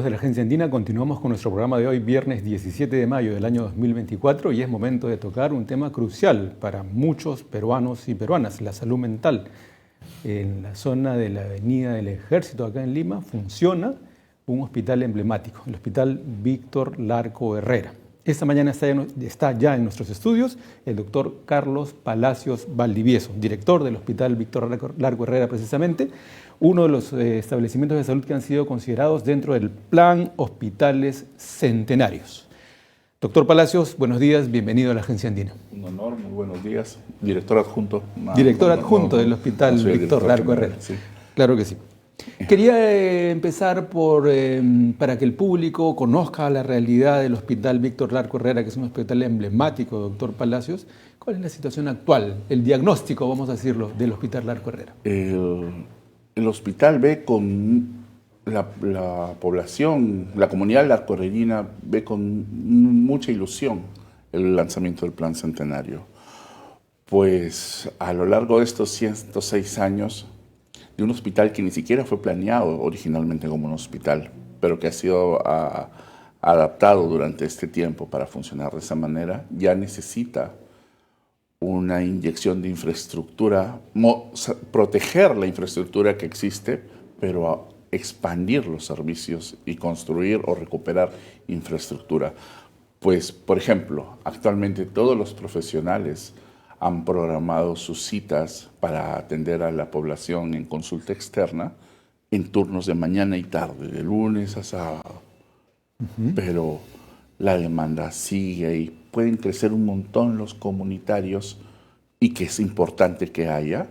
amigos de la Agencia Andina, continuamos con nuestro programa de hoy, viernes 17 de mayo del año 2024, y es momento de tocar un tema crucial para muchos peruanos y peruanas, la salud mental. En la zona de la Avenida del Ejército, acá en Lima, funciona un hospital emblemático, el Hospital Víctor Larco Herrera. Esta mañana está ya en nuestros estudios el doctor Carlos Palacios Valdivieso, director del Hospital Víctor Larco Herrera precisamente, uno de los establecimientos de salud que han sido considerados dentro del Plan Hospitales Centenarios. Doctor Palacios, buenos días, bienvenido a la Agencia Andina. Un honor, muy buenos días. Director adjunto. Director adjunto del Hospital Víctor Larco Herrera. Sí. Claro que sí. Quería empezar para que el público conozca la realidad del Hospital Víctor Larco Herrera, que es un hospital emblemático, doctor Palacios. ¿Cuál es la situación actual, el diagnóstico, vamos a decirlo, del Hospital Larco Herrera? El hospital ve con la población, la comunidad larcoherrerina ve con mucha ilusión el lanzamiento del Plan Centenario. Pues a lo largo de estos 106 años, de un hospital que ni siquiera fue planeado originalmente como un hospital, pero que ha sido adaptado durante este tiempo para funcionar de esa manera, ya necesita una inyección de infraestructura, proteger la infraestructura que existe, pero expandir los servicios y construir o recuperar infraestructura. Pues, por ejemplo, actualmente todos los profesionales han programado sus citas para atender a la población en consulta externa en turnos de mañana y tarde, de lunes a sábado. Pero la demanda sigue y pueden crecer un montón los comunitarios, y que es importante que haya,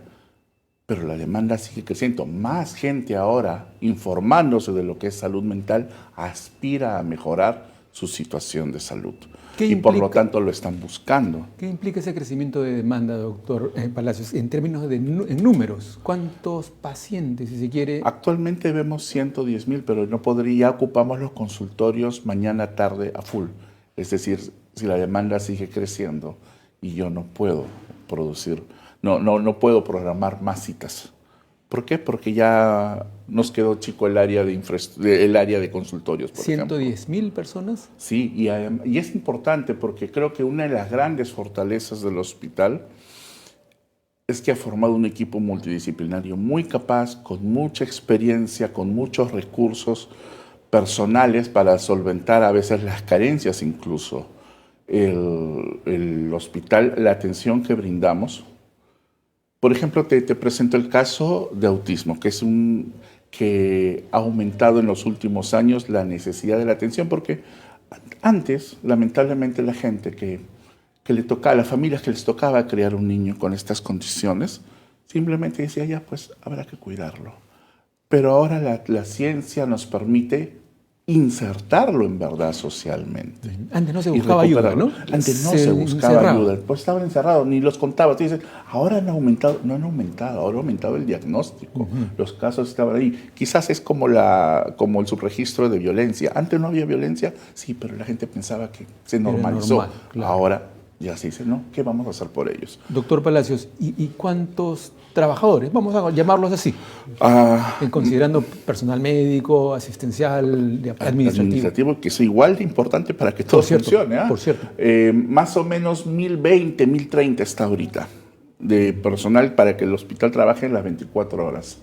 pero la demanda sigue creciendo. Más gente ahora, informándose de lo que es salud mental, aspira a mejorar su situación de salud. Y por lo tanto lo están buscando. ¿Qué implica ese crecimiento de demanda, doctor Palacios, en términos de números? ¿Cuántos pacientes, si se quiere? Actualmente vemos 110,000, pero ya ocupamos los consultorios mañana, tarde a full. Es decir, si la demanda sigue creciendo y yo no puedo producir, no puedo programar más citas. ¿Por qué? Porque ya nos quedó chico el área de consultorios, por ejemplo. ¿110,000 personas? Sí, y es importante porque creo que una de las grandes fortalezas del hospital es que ha formado un equipo multidisciplinario muy capaz, con mucha experiencia, con muchos recursos personales para solventar a veces las carencias incluso. El hospital, la atención que brindamos. Por ejemplo, te presento el caso de autismo, que ha aumentado en los últimos años la necesidad de la atención, porque antes, lamentablemente, la gente que le tocaba, las familias que les tocaba criar un niño con estas condiciones, simplemente decía, ya, pues habrá que cuidarlo. Pero ahora la ciencia nos permite insertarlo en verdad socialmente. Antes no se buscaba ayuda, ¿no? Antes no se buscaba ayuda, pues estaban encerrados, ni los contaba. Tú dices, ahora han aumentado, no han aumentado, ahora ha aumentado el diagnóstico. Los casos estaban ahí. Quizás es como el subregistro de violencia. Antes no había violencia, sí, pero la gente pensaba que se normalizó. Normal, claro. Ahora ya se dice, no, ¿qué vamos a hacer por ellos? Doctor Palacios, ¿y cuántos trabajadores, vamos a llamarlos así, considerando personal médico, asistencial, administrativo, que es igual de importante para que todo funcione? Por cierto. Más o menos 1,020, 1,030 está ahorita de personal para que el hospital trabaje en las 24 horas.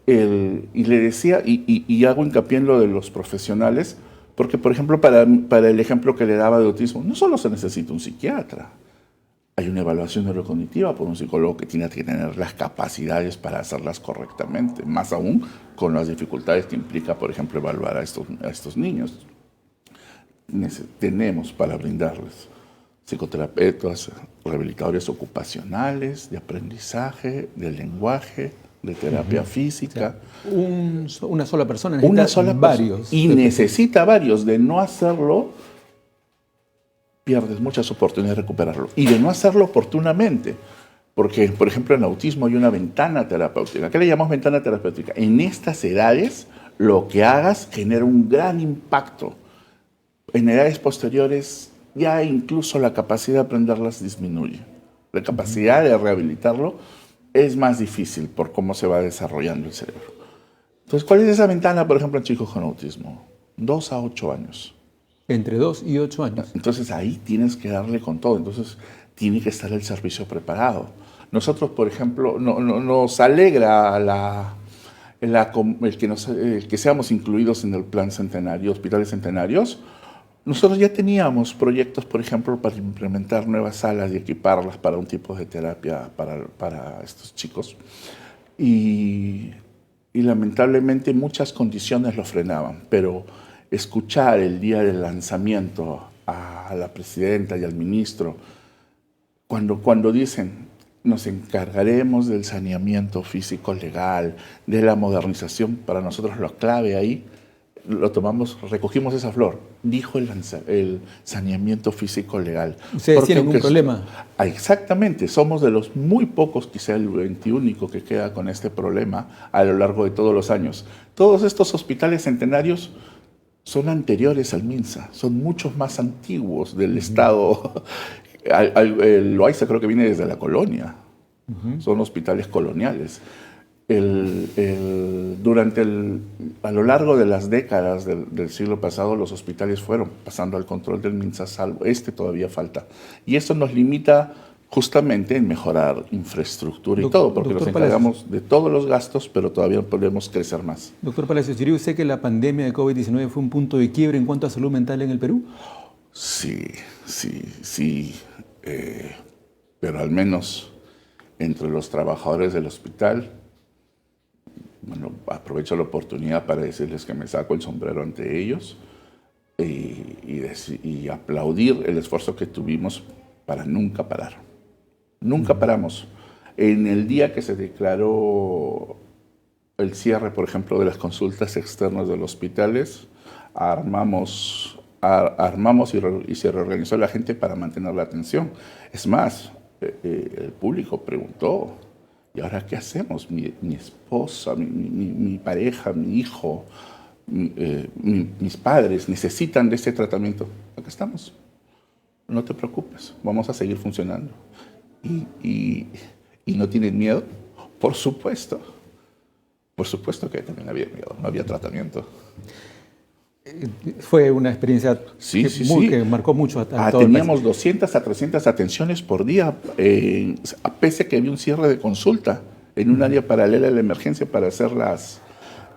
Y le decía, y hago hincapié en lo de los profesionales, porque, por ejemplo, para el ejemplo que le daba de autismo, no solo se necesita un psiquiatra. Hay una evaluación neurocognitiva por un psicólogo que tiene que tener las capacidades para hacerlas correctamente, más aún con las dificultades que implica, por ejemplo, evaluar a estos niños. Tenemos para brindarles psicoterapeutas, rehabilitadores ocupacionales, de aprendizaje, de lenguaje, de terapia física. O sea, una sola persona necesita varios. Y necesita varios. De no hacerlo, pierdes muchas oportunidades de recuperarlo. Y de no hacerlo oportunamente. Porque, por ejemplo, en autismo hay una ventana terapéutica. ¿Qué le llamamos ventana terapéutica? En estas edades, lo que hagas genera un gran impacto. En edades posteriores, ya incluso la capacidad de aprenderlas disminuye. La capacidad de rehabilitarlo es más difícil por cómo se va desarrollando el cerebro. Entonces, ¿cuál es esa ventana, por ejemplo, en chicos con autismo? 2 a 8 años. Entre 2 y 8 años. Entonces ahí tienes que darle con todo. Entonces tiene que estar el servicio preparado. Nosotros, por ejemplo, nos alegra el que seamos incluidos en el Plan Centenario, Hospitales Centenarios. Nosotros ya teníamos proyectos, por ejemplo, para implementar nuevas salas y equiparlas para un tipo de terapia para estos chicos. Y lamentablemente muchas condiciones lo frenaban, pero escuchar el día del lanzamiento a la presidenta y al ministro, cuando dicen, nos encargaremos del saneamiento físico legal, de la modernización, para nosotros lo clave ahí, lo tomamos, recogimos esa flor, dijo el saneamiento físico legal. ¿Ustedes tienen un problema? Exactamente, somos de los muy pocos, quizá el 21 que queda con este problema a lo largo de todos los años. Todos estos hospitales centenarios son anteriores al MINSA, son muchos más antiguos del Estado. El Loaiza creo que viene desde la colonia, son hospitales coloniales. A lo largo de las décadas del siglo pasado, los hospitales fueron pasando al control del MINSA, salvo todavía falta. Y eso nos limita justamente en mejorar infraestructura y todo, porque nos encargamos de todos los gastos, pero todavía podemos crecer más. Doctor Palacios, ¿diría usted que la pandemia de COVID-19 fue un punto de quiebre en cuanto a salud mental en el Perú? Sí, pero al menos entre los trabajadores del hospital, bueno, aprovecho la oportunidad para decirles que me saco el sombrero ante ellos y aplaudir el esfuerzo que tuvimos para nunca parar. Nunca paramos. En el día que se declaró el cierre, por ejemplo, de las consultas externas de los hospitales, armamos y se reorganizó la gente para mantener la atención. Es más, el público preguntó, ¿y ahora qué hacemos? Mi esposa, mi pareja, mi hijo, mis padres necesitan de este tratamiento. Acá estamos. No te preocupes, vamos a seguir funcionando. ¿Y no tienen miedo? Por supuesto. Por supuesto que también había miedo, no había tratamiento. Fue una experiencia que marcó mucho a todo teníamos 200 a 300 atenciones por día, pese a que había un cierre de consulta en un área paralela a la emergencia para hacer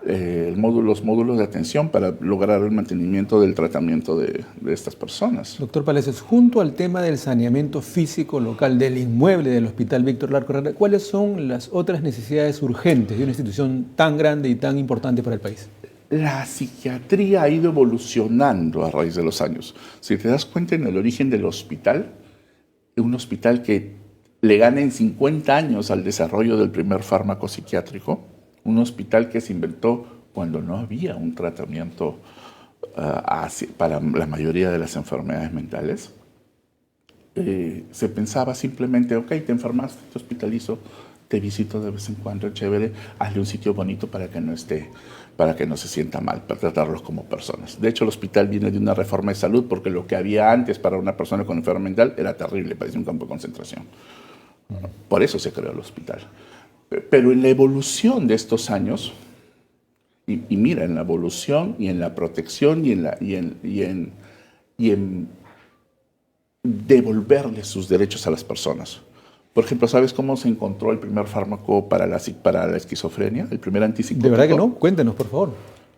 los módulos de atención para lograr el mantenimiento del tratamiento de estas personas. Doctor Palacios, junto al tema del saneamiento físico local del inmueble del Hospital Víctor Larco Herrera, ¿cuáles son las otras necesidades urgentes de una institución tan grande y tan importante para el país? La psiquiatría ha ido evolucionando a raíz de los años. Si te das cuenta, en el origen del hospital, un hospital que le gana en 50 años al desarrollo del primer fármaco psiquiátrico, un hospital que se inventó cuando no había un tratamiento para la mayoría de las enfermedades mentales. Se pensaba simplemente, ok, te enfermaste, te hospitalizo, te visito de vez en cuando, chévere, hazle un sitio bonito para que no se sienta mal, para tratarlos como personas. De hecho, el hospital viene de una reforma de salud porque lo que había antes para una persona con enfermedad mental era terrible, parecía un campo de concentración. Por eso se creó el hospital. Pero en la evolución de estos años, y mira, en la evolución y en la protección y en devolverle sus derechos a las personas. Por ejemplo, ¿sabes cómo se encontró el primer fármaco para la esquizofrenia? El primer antipsicótico. ¿De verdad que no? Cuéntenos, por favor.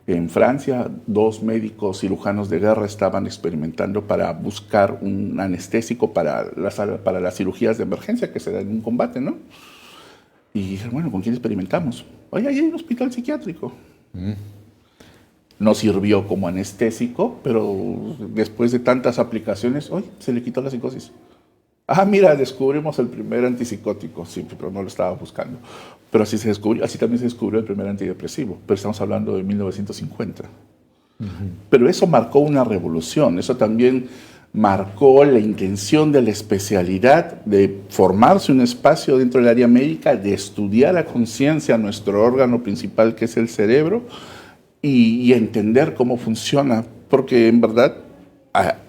En Francia, 2 médicos cirujanos de guerra estaban experimentando para buscar un anestésico para las cirugías de emergencia que se dan en un combate, ¿no? Y dijeron, bueno, ¿con quién experimentamos? Oye, ahí hay un hospital psiquiátrico. No sirvió como anestésico, pero después de tantas aplicaciones, se le quitó la psicosis. Mira, descubrimos el primer antipsicótico, sí, pero no lo estaba buscando. Pero así también se descubrió el primer antidepresivo, pero estamos hablando de 1950. Pero eso marcó una revolución, eso también marcó la intención de la especialidad de formarse un espacio dentro del área médica, de estudiar a conciencia nuestro órgano principal, que es el cerebro, y entender cómo funciona, porque en verdad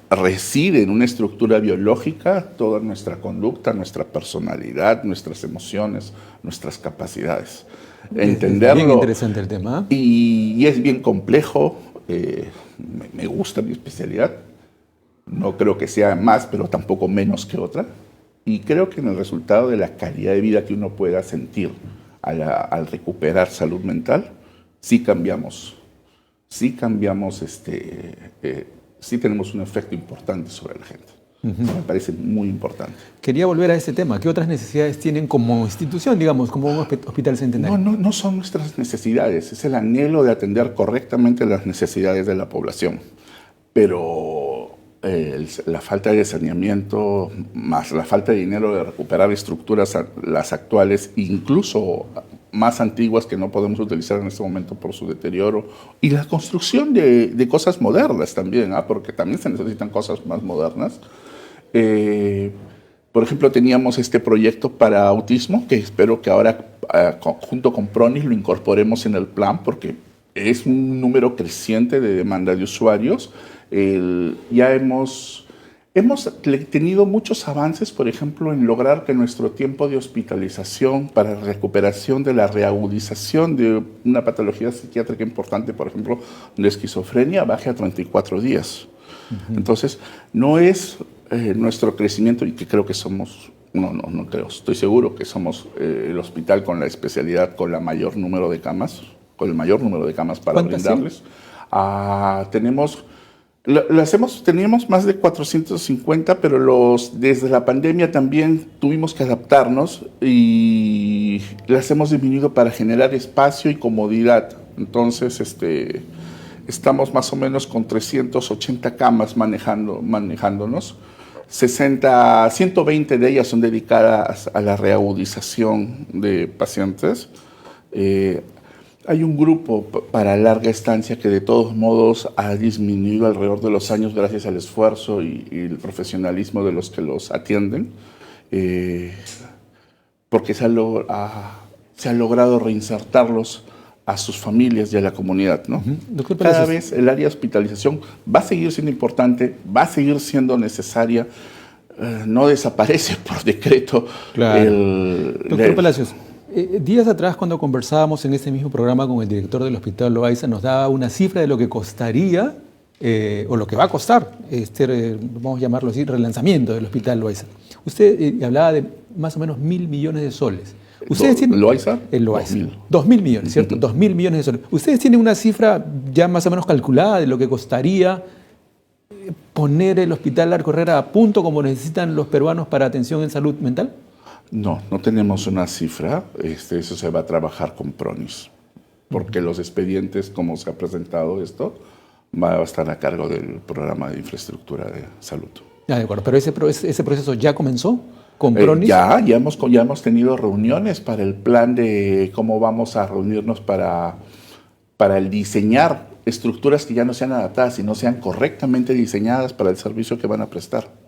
reside en una estructura biológica toda nuestra conducta, nuestra personalidad, nuestras emociones, nuestras capacidades. Entenderlo. Es bien interesante el tema. Y es bien complejo. me gusta mi especialidad. No creo que sea más, pero tampoco menos que otra. Y creo que en el resultado de la calidad de vida que uno pueda sentir al recuperar salud mental, sí cambiamos. Sí cambiamos, sí tenemos un efecto importante sobre la gente. Me parece muy importante. Quería volver a ese tema. ¿Qué otras necesidades tienen como institución, digamos, como un hospital centenario? No son nuestras necesidades. Es el anhelo de atender correctamente las necesidades de la población. Pero la falta de saneamiento, más la falta de dinero de recuperar estructuras, las actuales, incluso más antiguas que no podemos utilizar en este momento por su deterioro, y la construcción de cosas modernas también, porque también se necesitan cosas más modernas. Por ejemplo, teníamos este proyecto para autismo, que espero que ahora, junto con PRONIS, lo incorporemos en el plan, porque es un número creciente de demanda de usuarios. Ya hemos tenido muchos avances, por ejemplo, en lograr que nuestro tiempo de hospitalización para recuperación de la reagudización de una patología psiquiátrica importante, por ejemplo, la esquizofrenia, baje a 34 días. Entonces, no es nuestro crecimiento, y que creo que somos, no creo, estoy seguro que somos el hospital con la especialidad con el mayor número de camas para brindarles. Teníamos más de 450, pero desde la pandemia también tuvimos que adaptarnos y las hemos disminuido para generar espacio y comodidad. Entonces, estamos más o menos con 380 camas manejándonos. 120 de ellas son dedicadas a la reagudización de pacientes. Hay un grupo para larga estancia que de todos modos ha disminuido alrededor de los años gracias al esfuerzo y el profesionalismo de los que los atienden, porque se ha logrado reinsertarlos a sus familias y a la comunidad, ¿no? Doctor Palacios, cada vez el área de hospitalización va a seguir siendo importante, va a seguir siendo necesaria, no desaparece por decreto. Claro. Doctor Palacios, días atrás, cuando conversábamos en este mismo programa con el director del Hospital Loaiza, nos daba una cifra de lo que costaría, o lo que va a costar, vamos a llamarlo así, relanzamiento del Hospital Loaiza. Usted hablaba de más o menos 1.000 millones de soles. ¿Ustedes tienen Loaiza? El Loaiza. 2.000 millones, ¿cierto? 2.000 millones de soles. ¿Ustedes tienen una cifra ya más o menos calculada de lo que costaría poner el Hospital Larco Herrera a punto como necesitan los peruanos para atención en salud mental? No tenemos una cifra. Eso se va a trabajar con PRONIS, porque los expedientes, como se ha presentado esto, va a estar a cargo del programa de infraestructura de salud. De acuerdo, pero ese proceso ya comenzó con PRONIS. Ya hemos tenido reuniones para el plan de cómo vamos a reunirnos para el diseñar estructuras que ya no sean adaptadas, sino sean correctamente diseñadas para el servicio que van a prestar.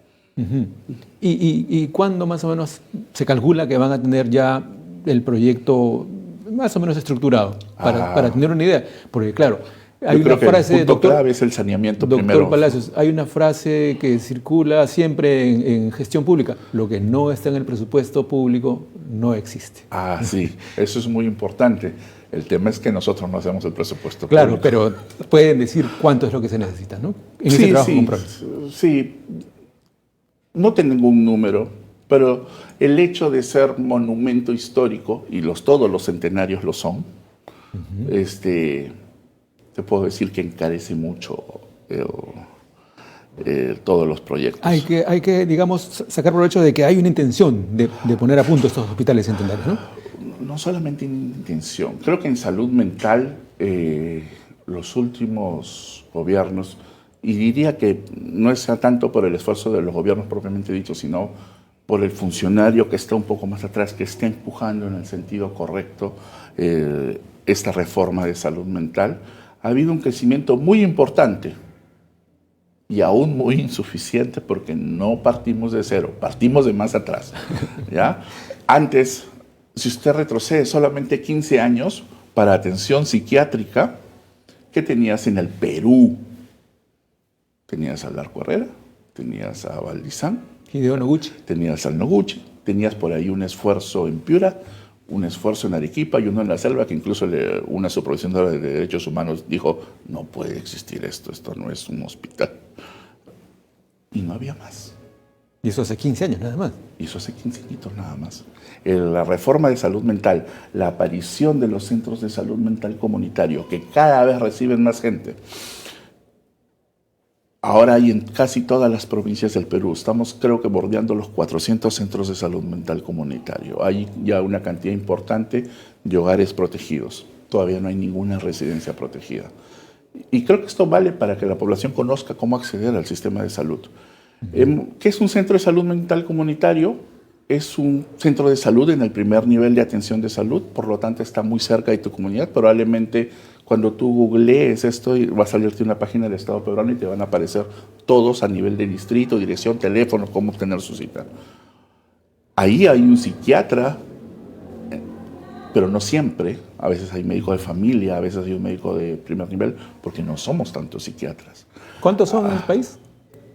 ¿Y cuándo más o menos se calcula que van a tener ya el proyecto más o menos estructurado? Para tener una idea. Porque claro, hay una frase... El punto clave es el saneamiento primero. Doctor Palacios, hay una frase que circula siempre en gestión pública: lo que no está en el presupuesto público no existe. Sí, eso es muy importante. El tema es que nosotros no hacemos el presupuesto público. Claro, pero pueden decir cuánto es lo que se necesita, ¿no? En ese trabajo con PRONIS. Sí. No tengo un número, pero el hecho de ser monumento histórico, y todos los centenarios lo son, te puedo decir que encarece mucho todos los proyectos. Hay que, digamos, sacar provecho de que hay una intención de poner a punto estos hospitales centenarios, ¿no? No solamente intención. Creo que en salud mental los últimos gobiernos, y diría que no es tanto por el esfuerzo de los gobiernos propiamente dicho, sino por el funcionario que está un poco más atrás, que está empujando en el sentido correcto esta reforma de salud mental, ha habido un crecimiento muy importante y aún muy insuficiente, porque no partimos de cero, partimos de más atrás, ¿ya? Antes, si usted retrocede solamente 15 años para atención psiquiátrica, ¿qué tenías en el Perú? Tenías al Larco Herrera, tenías a Valdizán, Hideo Noguchi, tenías al Noguchi, tenías por ahí un esfuerzo en Piura, un esfuerzo en Arequipa y uno en la selva, que incluso una supervisora de derechos humanos dijo, no puede existir esto no es un hospital. Y no había más. Y eso hace 15 años nada más. Y eso hace 15 añitos nada más. La reforma de salud mental, la aparición de los centros de salud mental comunitario, que cada vez reciben más gente. Ahora hay en casi todas las provincias del Perú. Estamos, creo que, bordeando los 400 centros de salud mental comunitario. Hay ya una cantidad importante de hogares protegidos. Todavía no hay ninguna residencia protegida. Y creo que esto vale para que la población conozca cómo acceder al sistema de salud. ¿Qué es un centro de salud mental comunitario? Es un centro de salud en el primer nivel de atención de salud, por lo tanto está muy cerca de tu comunidad. Probablemente cuando tú googlees esto va a salirte una página del Estado peruano y te van a aparecer todos a nivel de distrito, dirección, teléfono, cómo obtener su cita. Ahí hay un psiquiatra, pero no siempre. A veces hay médico de familia, a veces hay un médico de primer nivel, porque no somos tantos psiquiatras. ¿Cuántos son en el país?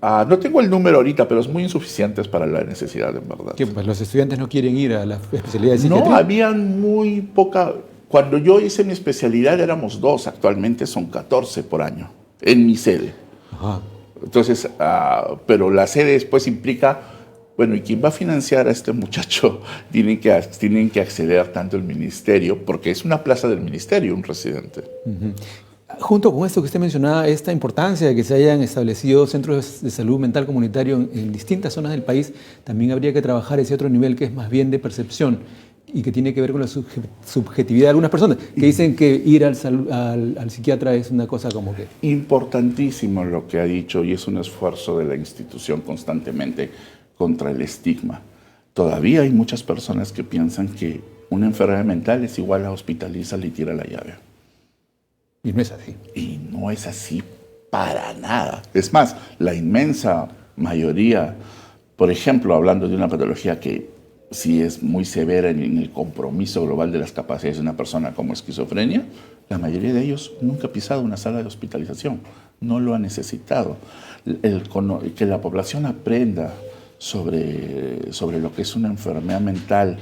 No tengo el número ahorita, pero es muy insuficientes para la necesidad, en verdad. ¿Qué, pues los estudiantes no quieren ir a la especialidad de psiquiatría? No, habían muy poca. Cuando yo hice mi especialidad éramos 2, actualmente son 14 por año, en mi sede. Ajá. Entonces, pero la sede después implica, bueno, ¿y quién va a financiar a este muchacho? Tienen que acceder tanto el ministerio, porque es una plaza del ministerio, un residente. Uh-huh. Junto con esto que usted mencionaba, esta importancia de que se hayan establecido centros de salud mental comunitario en distintas zonas del país, también habría que trabajar ese otro nivel que es más bien de percepción y que tiene que ver con la subjetividad de algunas personas, que dicen que ir al psiquiatra es una cosa como que... Importantísimo lo que ha dicho, y es un esfuerzo de la institución constantemente contra el estigma. Todavía hay muchas personas que piensan que una enfermedad mental es igual a hospitalizarle y tira la llave. Y no es así. Y no es así para nada. Es más, la inmensa mayoría, por ejemplo, hablando de una patología que sí es muy severa en el compromiso global de las capacidades de una persona como esquizofrenia, la mayoría de ellos nunca ha pisado una sala de hospitalización, no lo ha necesitado. Que la población aprenda sobre lo que es una enfermedad mental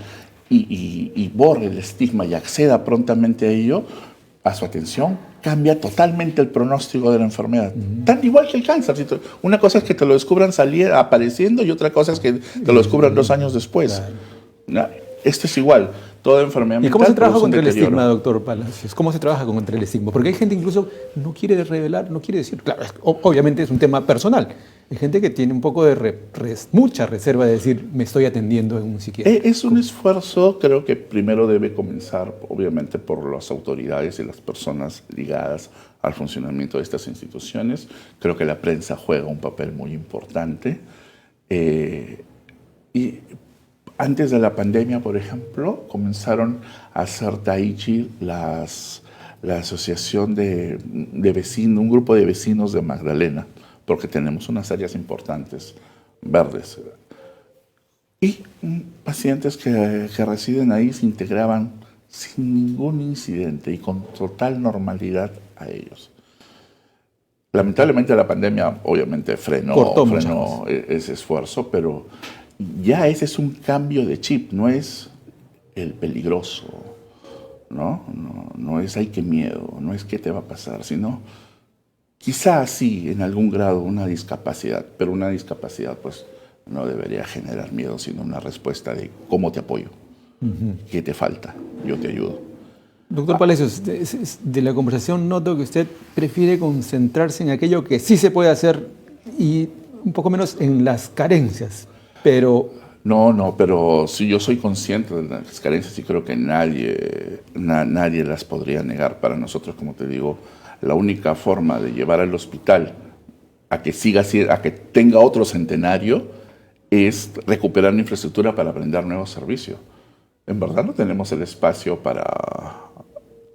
y borre el estigma y acceda prontamente a ello, a su atención, cambia totalmente el pronóstico de la enfermedad. Tan igual que el cáncer. Una cosa es que te lo descubran apareciendo y otra cosa es que te lo descubran 2 años después. Claro. Esto es igual. Toda enfermedad mental. ¿Y cómo se trabaja contra el estigma, doctor Palacios? ¿Cómo se trabaja contra el estigma? Porque hay gente incluso no quiere revelar, no quiere decir. Claro, obviamente es un tema personal. Hay gente que tiene un poco de mucha reserva de decir, me estoy atendiendo en un psiquiatra. Es un esfuerzo, creo que primero debe comenzar, obviamente, por las autoridades y las personas ligadas al funcionamiento de estas instituciones. Creo que la prensa juega un papel muy importante. Y antes de la pandemia, por ejemplo, comenzaron a hacer tai chi la asociación de vecinos, un grupo de vecinos de Magdalena, porque tenemos unas áreas importantes verdes. Y pacientes que residen ahí se integraban sin ningún incidente y con total normalidad a ellos. Lamentablemente la pandemia obviamente frenó ese esfuerzo, pero ya ese es un cambio de chip, no es el peligroso, no es ay qué miedo, no es qué te va a pasar, sino quizás sí en algún grado una discapacidad, pero una discapacidad pues no debería generar miedo, sino una respuesta de cómo te apoyo, qué te falta, yo te ayudo. Doctor Palacios, de la conversación noto que usted prefiere concentrarse en aquello que sí se puede hacer y un poco menos en las carencias. Pero... No, pero sí, yo soy consciente de las carencias y creo que nadie las podría negar. Para nosotros, como te digo, la única forma de llevar al hospital a que tenga otro centenario es recuperar la infraestructura para brindar nuevos servicios. En verdad no tenemos el espacio para,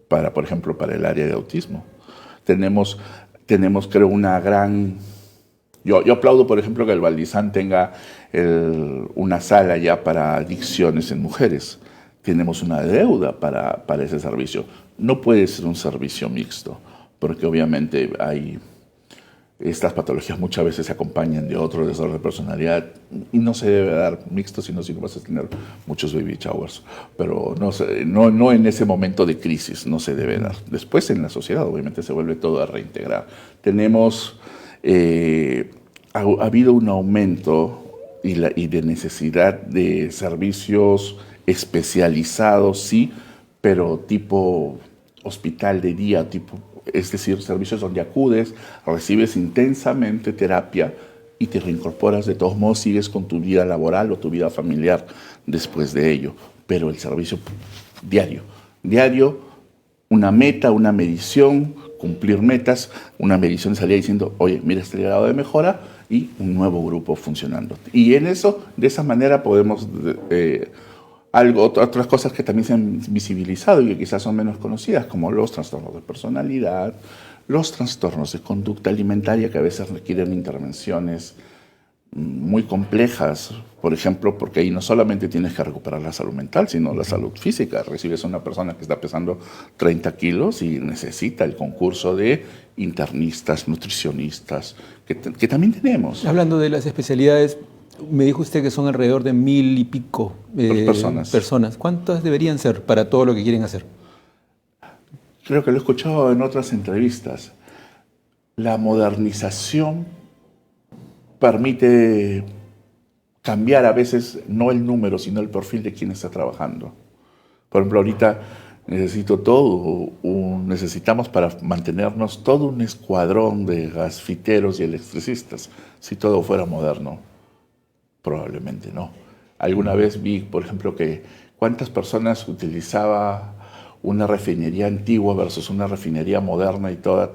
por ejemplo, para el área de autismo. Tenemos creo, una gran... Yo aplaudo, por ejemplo, que el Valdizán tenga una sala ya para adicciones en mujeres. Tenemos una deuda para ese servicio. No puede ser un servicio mixto, porque obviamente hay Estas patologías muchas veces se acompañan de otro desorden de personalidad y no se debe dar mixto, sino si no vas a tener muchos baby showers. Pero no en ese momento de crisis, no se debe dar. Después en la sociedad obviamente se vuelve todo a reintegrar. Tenemos, ha habido un aumento y de necesidad de servicios especializados, sí, pero tipo hospital de día, es decir, servicios donde acudes, recibes intensamente terapia y te reincorporas. De todos modos, sigues con tu vida laboral o tu vida familiar después de ello. Pero el servicio diario, una meta, una medición, cumplir metas, una medición salía diciendo, oye, mira este grado de mejora y un nuevo grupo funcionando. Y en eso, de esa manera podemos... otras cosas que también se han visibilizado y que quizás son menos conocidas, como los trastornos de personalidad, los trastornos de conducta alimentaria, que a veces requieren intervenciones muy complejas, por ejemplo, porque ahí no solamente tienes que recuperar la salud mental, sino la salud física. Recibes a una persona que está pesando 30 kilos y necesita el concurso de internistas, nutricionistas, que también tenemos. Hablando de las especialidades, me dijo usted que son alrededor de 1000 y pico personas. ¿Cuántas deberían ser para todo lo que quieren hacer? Creo que lo he escuchado en otras entrevistas. La modernización permite cambiar a veces no el número, sino el perfil de quien está trabajando. Por ejemplo, ahorita necesitamos para mantenernos todo un escuadrón de gasfiteros y electricistas. Si todo fuera moderno, probablemente no. Alguna vez vi, por ejemplo, que cuántas personas utilizaba una refinería antigua versus una refinería moderna y toda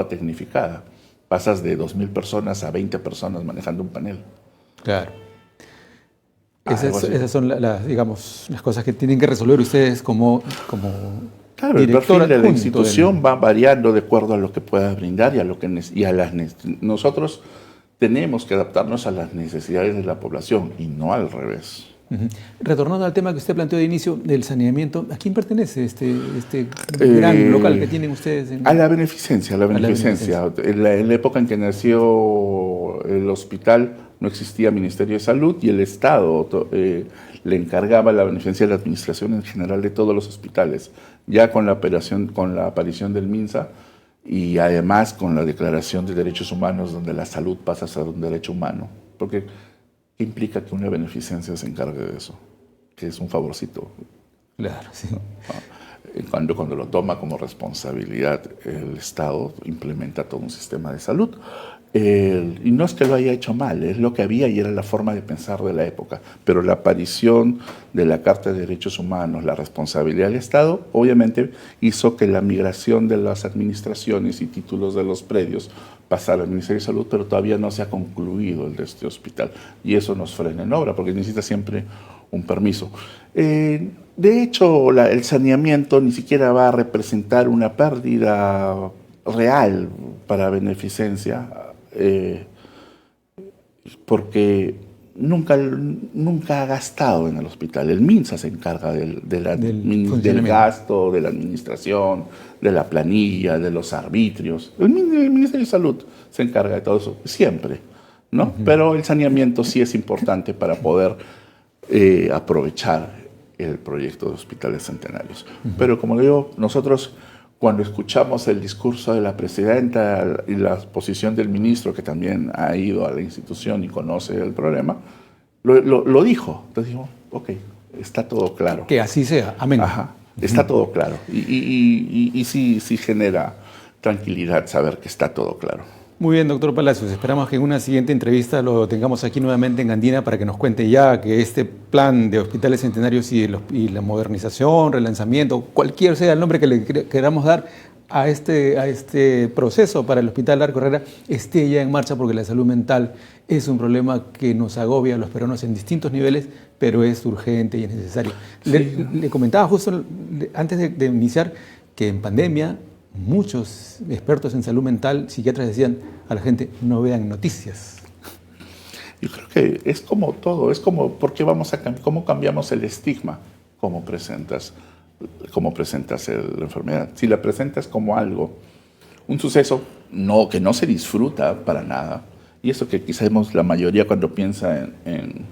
tecnificada. Pasas de 2000 personas a 20 personas manejando un panel. Claro. Esas son digamos, las cosas que tienen que resolver ustedes como claro, el perfil de la institución va variando de acuerdo a lo que pueda brindar nosotros tenemos que adaptarnos a las necesidades de la población y no al revés. Retornando al tema que usted planteó de inicio del saneamiento, ¿a quién pertenece este gran local que tienen ustedes? A la beneficencia. En la época en que nació el hospital no existía Ministerio de Salud y el Estado le encargaba a la beneficencia de la administración en general de todos los hospitales. Ya con la aparición del MINSA y además con la Declaración de Derechos Humanos, donde la salud pasa a ser un derecho humano. Porque ¿qué implica que una beneficencia se encargue de eso? Que es un favorcito. Claro, sí. Cuando lo toma como responsabilidad el Estado, implementa todo un sistema de salud. Y no es que lo haya hecho mal, es lo que había y era la forma de pensar de la época. Pero la aparición de la Carta de Derechos Humanos, la responsabilidad del Estado, obviamente hizo que la migración de las administraciones y títulos de los predios pasara al Ministerio de Salud, pero todavía no se ha concluido el de este hospital. Y eso nos frena en obra, porque necesita siempre un permiso. De hecho, el saneamiento ni siquiera va a representar una pérdida real para beneficencia, porque nunca ha gastado en el hospital. El MINSA se encarga del gasto, de la administración, de la planilla, de los arbitrios. El Ministerio de Salud se encarga de todo eso, siempre, ¿no? Pero el saneamiento sí es importante para poder aprovechar el proyecto de hospitales centenarios. Pero como digo, nosotros cuando escuchamos el discurso de la presidenta y la posición del ministro, que también ha ido a la institución y conoce el problema, lo dijo. Entonces dijo, ok, está todo claro. Que así sea, amén. Ajá, está todo claro. Y sí genera tranquilidad saber que está todo claro. Muy bien, doctor Palacios. Esperamos que en una siguiente entrevista lo tengamos aquí nuevamente en Andina para que nos cuente ya que este plan de hospitales centenarios y la modernización, relanzamiento, cualquier sea el nombre que le queramos dar a este proceso para el Hospital Arco Herrera, esté ya en marcha, porque la salud mental es un problema que nos agobia a los peruanos en distintos niveles, pero es urgente y es necesario. Sí. Le comentaba justo antes de iniciar que en pandemia muchos expertos en salud mental, psiquiatras, decían a la gente, no vean noticias. Yo creo que es como todo, es como cómo cambiamos el estigma, cómo presentas la enfermedad. Si la presentas como algo, un suceso que no se disfruta para nada. Y eso que quizás la mayoría cuando piensa en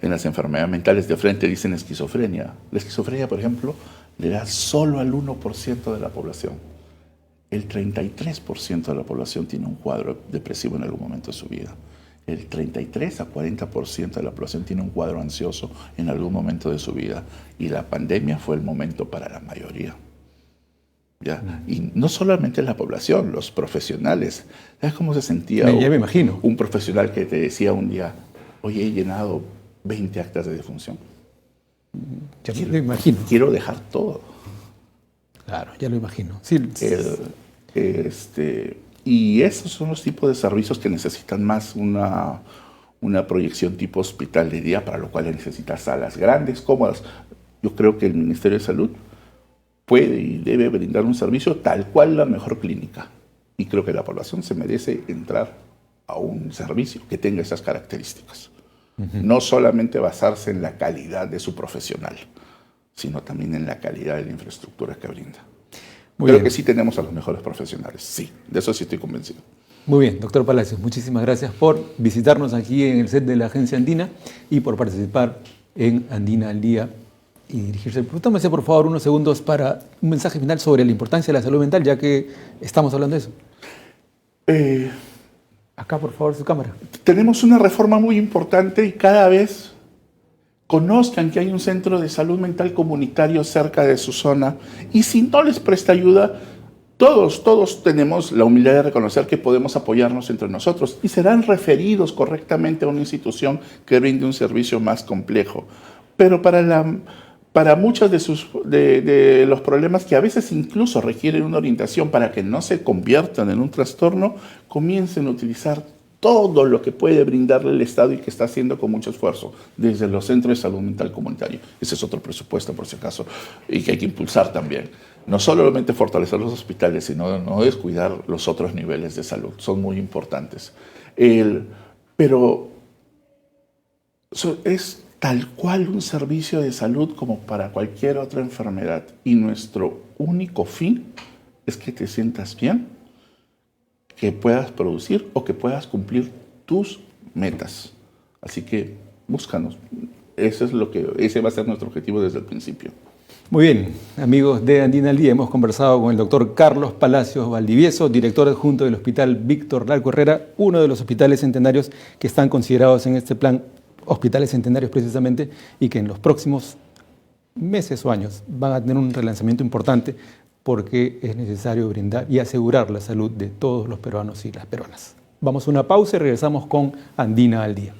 las enfermedades mentales de frente dicen esquizofrenia. La esquizofrenia, por ejemplo, le da solo al 1% de la población. El 33% de la población tiene un cuadro depresivo en algún momento de su vida. El 33 a 40% de la población tiene un cuadro ansioso en algún momento de su vida. Y la pandemia fue el momento para la mayoría. ¿Ya? Y no solamente la población, los profesionales. ¿Sabes cómo se sentía ya me imagino. Un profesional que te decía un día, oye, he llenado 20 actas de defunción? Ya me lo imagino. Quiero dejar todo. Claro, ya lo imagino. Sí. Y esos son los tipos de servicios que necesitan más una proyección tipo hospital de día, para lo cual necesitas salas grandes, cómodas. Yo creo que el Ministerio de Salud puede y debe brindar un servicio tal cual la mejor clínica. Y creo que la población se merece entrar a un servicio que tenga esas características. No solamente basarse en la calidad de su profesional, sino también en la calidad de la infraestructura que brinda. Creo que sí tenemos a los mejores profesionales, sí, de eso sí estoy convencido. Muy bien, doctor Palacios, muchísimas gracias por visitarnos aquí en el set de la Agencia Andina y por participar en Andina al Día y dirigirse. Tómese por favor unos segundos para un mensaje final sobre la importancia de la salud mental, ya que estamos hablando de eso. Acá, por favor, su cámara. Tenemos una reforma muy importante y cada vez conozcan que hay un centro de salud mental comunitario cerca de su zona, y si no les presta ayuda, todos tenemos la humildad de reconocer que podemos apoyarnos entre nosotros y serán referidos correctamente a una institución que brinde un servicio más complejo. Pero para muchos de los problemas que a veces incluso requieren una orientación para que no se conviertan en un trastorno, comiencen a utilizar todo lo que puede brindarle el Estado y que está haciendo con mucho esfuerzo desde los centros de salud mental comunitario. Ese es otro presupuesto, por si acaso, y que hay que impulsar también. No solamente fortalecer los hospitales, sino no descuidar los otros niveles de salud. Son muy importantes. Pero es tal cual un servicio de salud como para cualquier otra enfermedad. Y nuestro único fin es que te sientas bien, que puedas producir o que puedas cumplir tus metas. Así que búscanos. Ese va a ser nuestro objetivo desde el principio. Muy bien, amigos de Andina al Día, hemos conversado con el doctor Carlos Palacios Valdivieso, director adjunto del Hospital Víctor Larco Herrera, uno de los hospitales centenarios que están considerados en este plan, hospitales centenarios precisamente, y que en los próximos meses o años van a tener un relanzamiento importante, porque es necesario brindar y asegurar la salud de todos los peruanos y las peruanas. Vamos a una pausa y regresamos con Andina al Día.